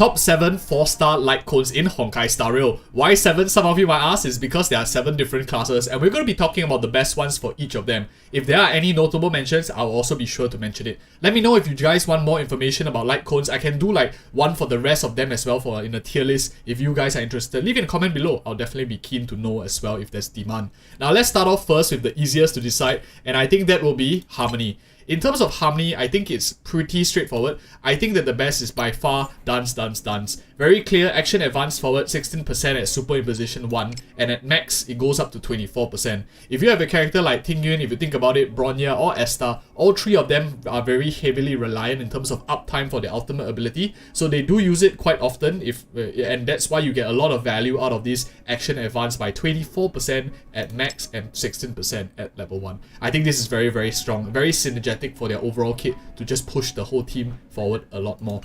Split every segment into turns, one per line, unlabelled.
Top 7 4-star Lightcones in Honkai Star Rail. Why 7? Some of you might ask is because there are 7 different classes and we're going to be talking about the best ones for each of them. If there are any notable mentions, I'll also be sure to mention it. Let me know if you guys want more information about Lightcones. I can do like one for the rest of them as well for in a tier list. If you guys are interested, leave in a comment below. I'll definitely be keen to know as well if there's demand. Now let's start off first with the easiest to decide, and I think that will be Harmony. In terms of Harmony, I think it's pretty straightforward. I think that the best is by far Dance, Dance, Dance. Very clear, action advance forward 16% at super imposition 1, and at max it goes up to 24%. If you have a character like Tingyun, if you think about it, Bronya or Esta, all 3 of them are very heavily reliant in terms of uptime for their ultimate ability, so they do use it quite often, and that's why you get a lot of value out of this action advance by 24% at max and 16% at level 1. I think this is very, very strong, very synergetic for their overall kit to just push the whole team forward a lot more.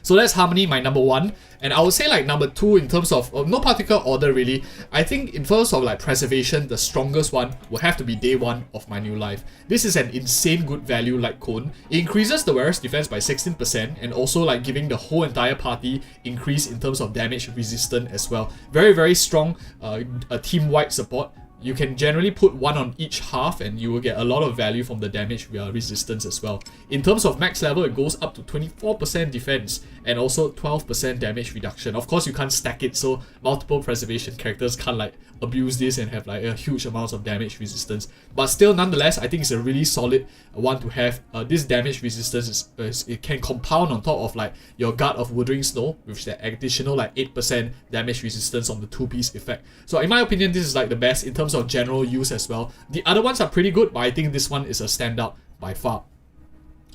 So that's Harmony, my number 1. And I would say like number 2 in terms of no particular order really. I think in terms of like preservation, the strongest one will have to be Day 1 of My New Life. This is an insane good value Lightcone. It increases the wearer's defense by 16% and also like giving the whole entire party increase in terms of damage resistance as well. Very, very strong team-wide support. You can generally put 1 on each half and you will get a lot of value from the damage resistance as well. In terms of max level, it goes up to 24% defense and also 12% damage reduction. Of course, you can't stack it, so multiple preservation characters can't like abuse this and have like a huge amounts of damage resistance. But still, nonetheless, I think it's a really solid one to have. This damage resistance it can compound on top of like your Guard of Withering Snow, with that additional like 8% damage resistance on the 2-piece effect. So in my opinion, this is like the best in terms of general use as well. The other ones are pretty good, but I think this one is a standout by far.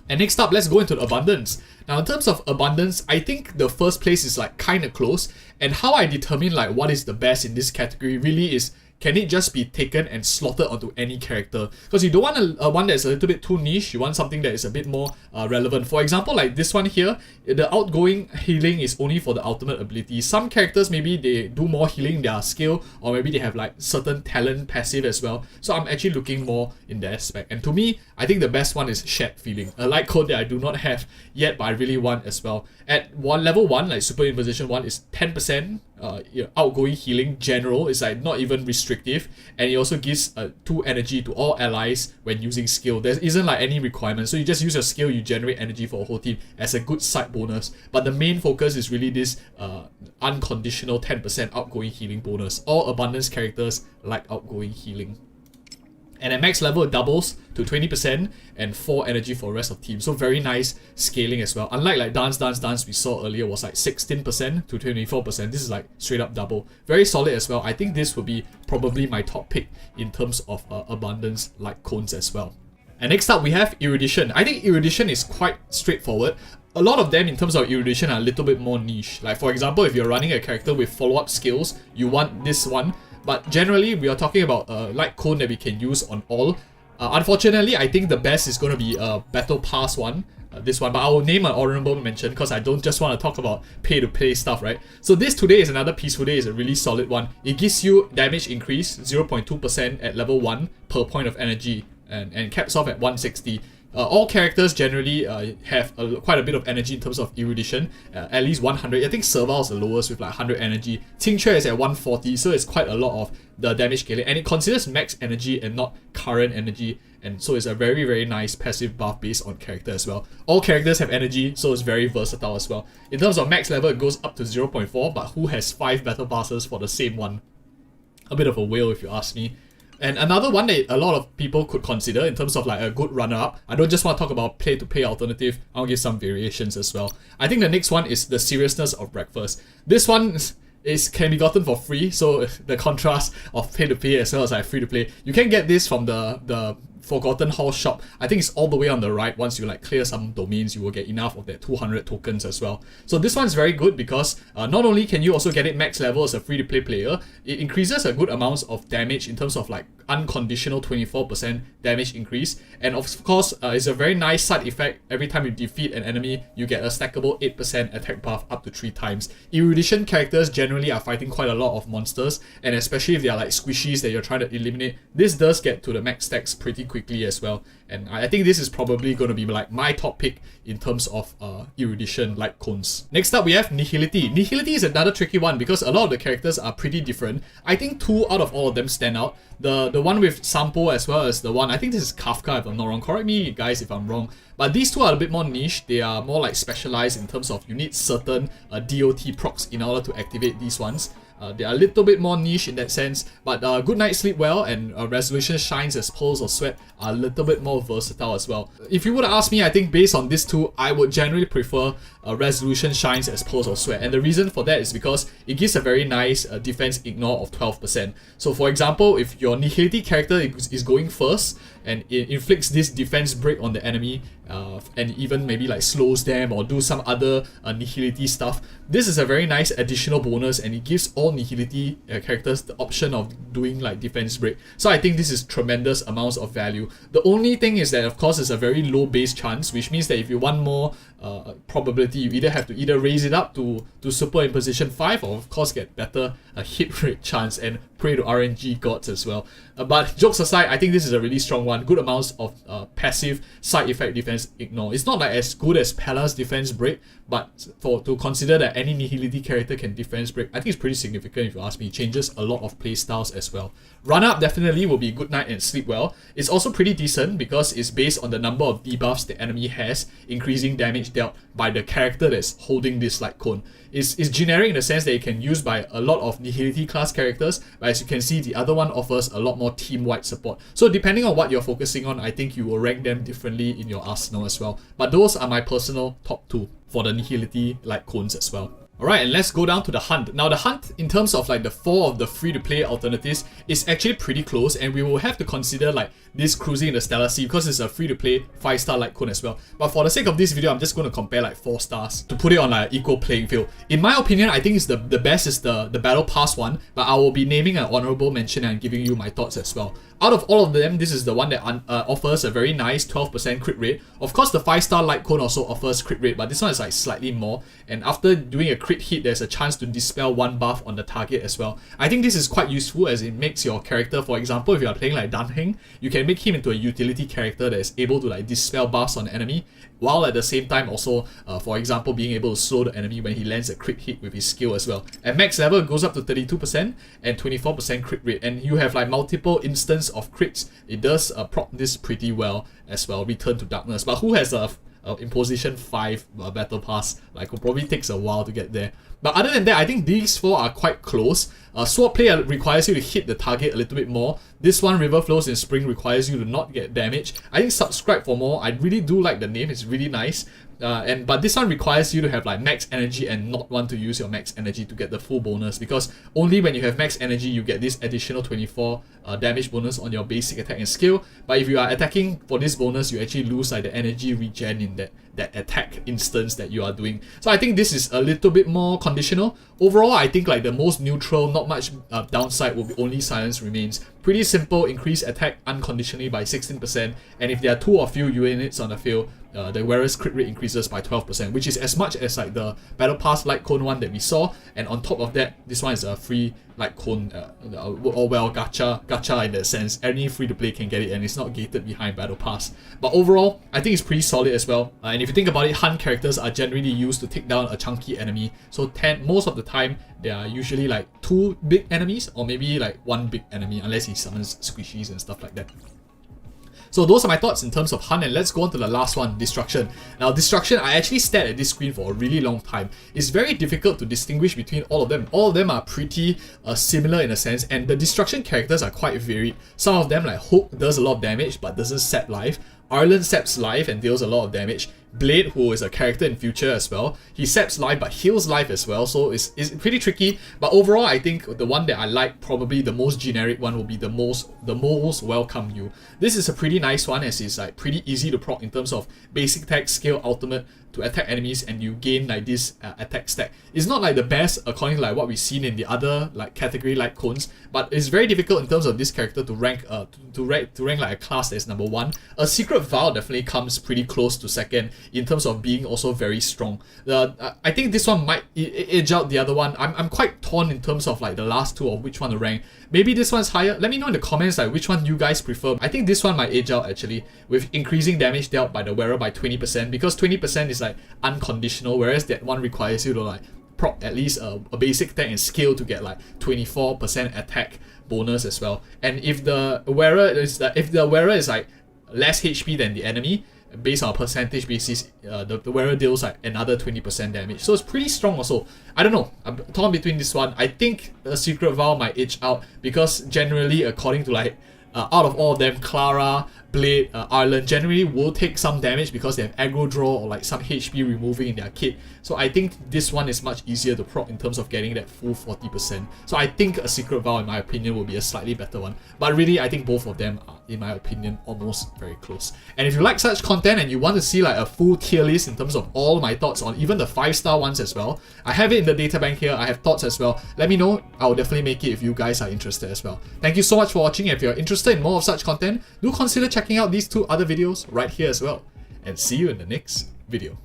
And next up, let's go into the Abundance. Now in terms of Abundance, I think the first place is like kind of close, and how I determine like what is the best in this category really is, can it just be taken and slotted onto any character? Because you don't want one that's a little bit too niche, you want something that is a bit more relevant. For example, like this one here, the outgoing healing is only for the ultimate ability. Some characters, maybe they do more healing in their skill, or maybe they have like certain talent passive as well. So I'm actually looking more in that aspect. And to me, I think the best one is Shared Feeling, a light code that I do not have yet, but I really want as well. At level 1, like Super Imposition 1 is 10%. Outgoing healing general is like not even restrictive, and it also gives 2 energy to all allies when using skill. There isn't like any requirement, so you just use your skill, you generate energy for a whole team as a good side bonus. But the main focus is really this unconditional 10% outgoing healing bonus. All Abundance characters like outgoing healing. And at max level, it doubles to 20% and 4 energy for the rest of the team. So very nice scaling as well. Unlike like Dance, Dance, Dance we saw earlier was like 16% to 24%. This is like straight up double. Very solid as well. I think this would be probably my top pick in terms of Abundance Lightcones as well. And next up we have Erudition. I think Erudition is quite straightforward. A lot of them in terms of Erudition are a little bit more niche. Like for example, if you're running a character with follow-up skills, you want this one. But generally, we are talking about a Lightcone that we can use on all. Unfortunately, I think the best is going to be a Battle Pass one, this one. But I will name an honorable mention because I don't just want to talk about pay-to-play stuff, right? So this today is another Peaceful Day, is a really solid one. It gives you damage increase, 0.2% at level 1 per point of energy, and caps off at 160. All characters generally have quite a bit of energy in terms of Erudition, at least 100. I think Serval is the lowest with like 100 energy. Qingque is at 140, so it's quite a lot of the damage scaling, and it considers max energy and not current energy, and so it's a very, very nice passive buff based on character as well. All characters have energy, so it's very versatile as well. In terms of max level, it goes up to 0.4, but who has 5 battle passes for the same one? A bit of a whale if you ask me. And another one that a lot of people could consider in terms of like a good runner-up, I don't just want to talk about pay-to-play alternative, I'll give some variations as well. I think the next one is the Seriousness of Breakfast. This one can be gotten for free, so the contrast of pay-to-play as well as like free-to-play. You can get this from the Forgotten Hall shop. I think it's all the way on the right. Once you like clear some domains, you will get enough of that 200 tokens as well. So this one's very good because not only can you also get it max level as a free-to-play player, it increases a good amount of damage in terms of like unconditional 24% damage increase, and of course it's a very nice side effect. Every time you defeat an enemy, you get a stackable 8% attack buff up to 3 times. Erudition characters generally are fighting quite a lot of monsters, and especially if they are like squishies that you're trying to eliminate, this does get to the max stacks pretty quickly as well. And I think this is probably going to be like my top pick in terms of erudition Lightcones. Next up we have Nihility. Nihility is another tricky one because a lot of the characters are pretty different. I think 2 out of all of them stand out. The one with Sampo as well as the one, I think this is Kafka if I'm not wrong. Correct me guys if I'm wrong. But these two are a bit more niche. They are more like specialized in terms of you need certain DOT procs in order to activate these ones. They are a little bit more niche in that sense, but Good Night Sleep Well and Resolution Shines as Pearls of Sweat are a little bit more versatile as well. If you would ask me, I think based on these two, I would generally prefer Resolution Shines as Pearls of Sweat, and the reason for that is because it gives a very nice defense ignore of 12%. So for example, if your Nihility character is going first and it inflicts this defense break on the enemy, and even maybe like slows them or do some other Nihility stuff, this is a very nice additional bonus, and it gives all Nihility characters the option of doing like defense break. So I think this is tremendous amounts of value. The only thing is that of course it's a very low base chance, which means that if you want more probability, you either have to raise it up to super in position 5, or of course get better hit rate chance and pray to RNG gods as well. But jokes aside, I think this is a really strong one. Good amounts of passive side effect defense ignore. It's not like as good as Pella's defense break, but to consider that any Nihility character can defense break, I think it's pretty significant if you ask me. It changes a lot of playstyles as well. Run up definitely will be Good Night and Sleep Well. It's also pretty decent because it's based on the number of debuffs the enemy has, increasing damage dealt by the character that's holding this Lightcone. It's generic in the sense that it can use by a lot of Nihility class characters, but as you can see, the other one offers a lot more team-wide support. So depending on what you're focusing on, I think you will rank them differently in your arsenal as well. But those are my personal top 2 for the Nihility Lightcones as well. Alright, and let's go down to the Hunt. Now the Hunt, in terms of like the 4 of the free-to-play alternatives, is actually pretty close, and we will have to consider like this cruising in the Stellar Sea because it's a free-to-play 5-star Lightcone as well. But for the sake of this video, I'm just going to compare like 4 stars to put it on like equal playing field. In my opinion, I think it's the best is the Battle Pass one, but I will be naming an honorable mention and giving you my thoughts as well. Out of all of them, this is the one that offers a very nice 12% crit rate. Of course, the 5-star Lightcone also offers crit rate, but this one is like slightly more. And after doing a crit hit, there's a chance to dispel 1 buff on the target as well. I think this is quite useful as it makes your character, for example, if you are playing like Danheng, you can make him into a utility character that is able to like dispel buffs on the enemy, while at the same time also, for example, being able to slow the enemy when he lands a crit hit with his skill as well. At max level, it goes up to 32% and 24% crit rate, and you have like multiple instances of crits. It does proc this pretty well as well, Return to Darkness. But who has a Imposition 5 Battle Pass? Like, it probably takes a while to get there. But other than that, I think these 4 are quite close. Sword Play requires you to hit the target a little bit more. This one, River Flows in Spring, requires you to not get damage. I think Subscribe for More, I really do like the name, it's really nice. But this one requires you to have like max energy and not want to use your max energy to get the full bonus, because only when you have max energy you get this additional 24 damage bonus on your basic attack and skill. But if you are attacking for this bonus, you actually lose like the energy regen in that attack instance that you are doing. So I think this is a little bit more conditional. Overall, I think like the most neutral, not much downside will be only Silence Remains. Pretty simple, increase attack unconditionally by 16%, and if there are 2 or few units on the field, the wearer's crit rate increases by 12%, which is as much as like the Battle Pass Lightcone one that we saw. And on top of that, this one is a free Lightcone, or well, gacha in that sense. Any free-to-play can get it, and it's not gated behind Battle Pass. But overall, I think it's pretty solid as well. And if you think about it, Hunt characters are generally used to take down a chunky enemy. So most of the time, there are usually like 2 big enemies, or maybe like 1 big enemy, unless he summons squishies and stuff like that. So those are my thoughts in terms of Hunt, and let's go on to the last one, Destruction. Now Destruction, I actually stared at this screen for a really long time. It's very difficult to distinguish between all of them. All of them are pretty similar in a sense, and the Destruction characters are quite varied. Some of them, like Hook, does a lot of damage but doesn't sap life. Arlen saps life and deals a lot of damage. Blade, who is a character in Future as well, he saps life but heals life as well, so it's pretty tricky. But overall, I think the one that I like, probably the most generic one, will be the most Welcome You. This is a pretty nice one, as it's like pretty easy to proc in terms of basic attack, skill, ultimate to attack enemies, and you gain like this attack stack. It's not like the best according to like what we've seen in the other like category Lightcones, but it's very difficult in terms of this character to rank to rank like a class that is number 1. A Secret Vow definitely comes pretty close to second. in terms of being also very strong. I think this one might edge out the other one. I'm quite torn in terms of like the last two of which one to rank. Maybe this one's higher. Let me know in the comments like which one you guys prefer. I think this one might edge out actually, with increasing damage dealt by the wearer by 20%, because 20% is like unconditional, whereas that one requires you to like proc at least a basic attack and skill to get like 24% attack bonus as well. And if the wearer is like less HP than the enemy, based on a percentage basis, the wearer deals like another 20% damage. So it's pretty strong also. I don't know. I'm torn between this one. I think a Secret Vow might edge out, because generally, according to like out of all of them, Clara, Blade, Ireland generally will take some damage because they have aggro draw or like some HP removing in their kit. So I think this one is much easier to proc in terms of getting that full 40%. So I think a Secret Vow, in my opinion, will be a slightly better one. But really, I think both of them are, in my opinion, almost very close. And if you like such content and you want to see like a full tier list in terms of all my thoughts on even the 5-star ones as well, I have it in the data bank here. I have thoughts as well. Let me know. I'll definitely make it if you guys are interested as well. Thank you so much for watching. If you're interested in more of such content, do consider checking out these 2 other videos right here as well. And see you in the next video.